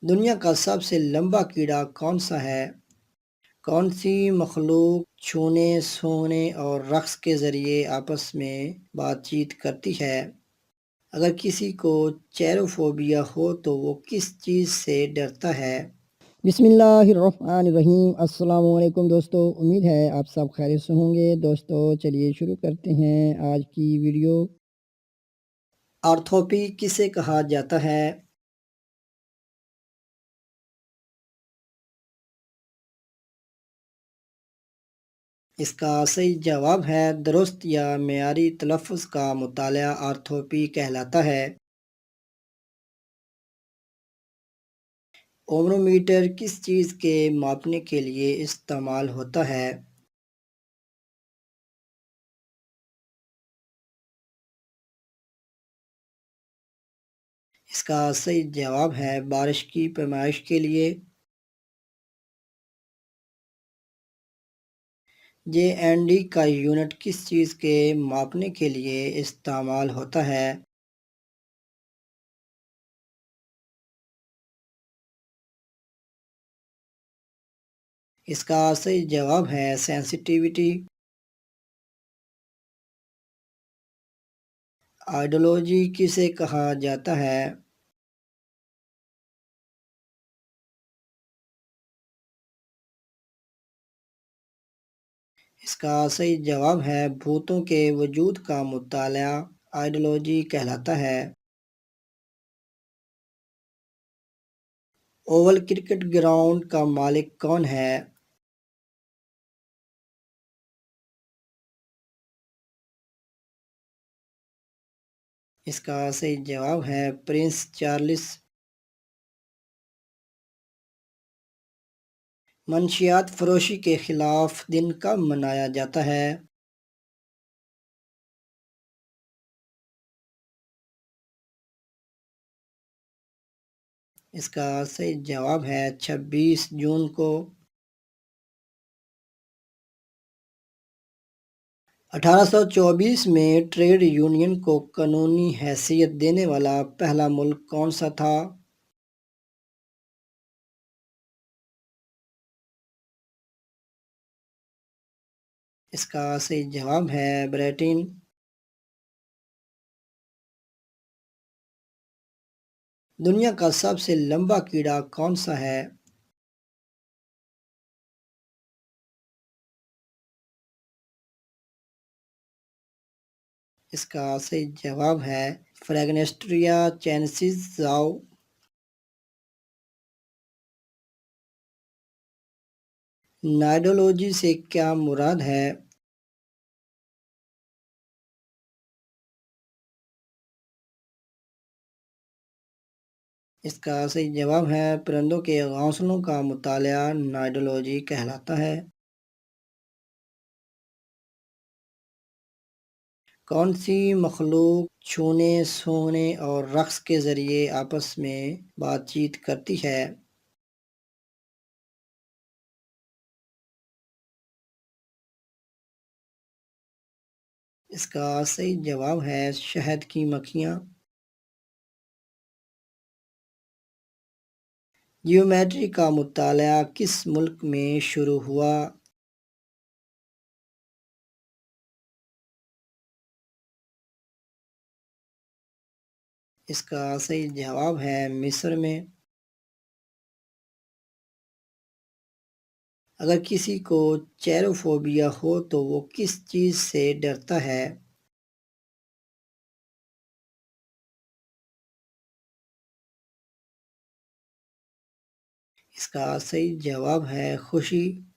دنیا کا سب سے لمبا کیڑا کون سا ہے؟ کون سی مخلوق چھونے، سونگھنے اور رقص کے ذریعے آپس میں بات چیت کرتی ہے؟ اگر کسی کو چیروفوبیا ہو تو وہ کس چیز سے ڈرتا ہے؟ بسم اللہ الرحمن الرحیم۔ السلام علیکم دوستو، امید ہے آپ سب خیریت سے ہوں گے۔ دوستو چلیے شروع کرتے ہیں آج کی ویڈیو۔ آرتھوپی کسے کہا جاتا ہے؟ اس کا صحیح جواب ہے درست یا معیاری تلفظ کا مطالعہ آرتھوپی کہلاتا ہے۔ اومرومیٹر کس چیز کے ماپنے کے لیے استعمال ہوتا ہے؟ اس کا صحیح جواب ہے بارش کی پیمائش کے لیے۔ جے این ڈی کا یونٹ کس چیز کے ماپنے کے لیے استعمال ہوتا ہے؟ اس کا صحیح جواب ہے سینسٹیوٹی۔ آئیڈیالوجی کسے کہا جاتا ہے؟ اس کا صحیح جواب ہے بھوتوں کے وجود کا مطالعہ آئیڈیالوجی کہلاتا ہے۔ اوول کرکٹ گراؤنڈ کا مالک کون ہے؟ اس کا صحیح جواب ہے پرنس چارلس۔ منشیات فروشی کے خلاف دن کب منایا جاتا ہے؟ اس کا صحیح جواب ہے 26 جون کو۔ 1824 میں ٹریڈ یونین کو قانونی حیثیت دینے والا پہلا ملک کون سا تھا؟ اس کا صحیح جواب ہے برٹین۔ دنیا کا سب سے لمبا کیڑا کون سا ہے؟ اس کا صحیح جواب ہے فریگنسٹریا چینسیز زاؤ۔ نائڈولوجی سے کیا مراد ہے؟ اس کا صحیح جواب ہے پرندوں کے گھونسلوں کا مطالعہ نائڈولوجی کہلاتا ہے۔ کون سی مخلوق چھونے، سونگھنے اور رقص کے ذریعے آپس میں بات چیت کرتی ہے؟ اس کا صحیح جواب ہے شہد کی مکھیاں۔ جیومیٹری کا مطالعہ کس ملک میں شروع ہوا؟ اس کا صحیح جواب ہے مصر میں۔ اگر کسی کو چیروفوبیا ہو تو وہ کس چیز سے ڈرتا ہے؟ اس کا صحیح جواب ہے خوشی۔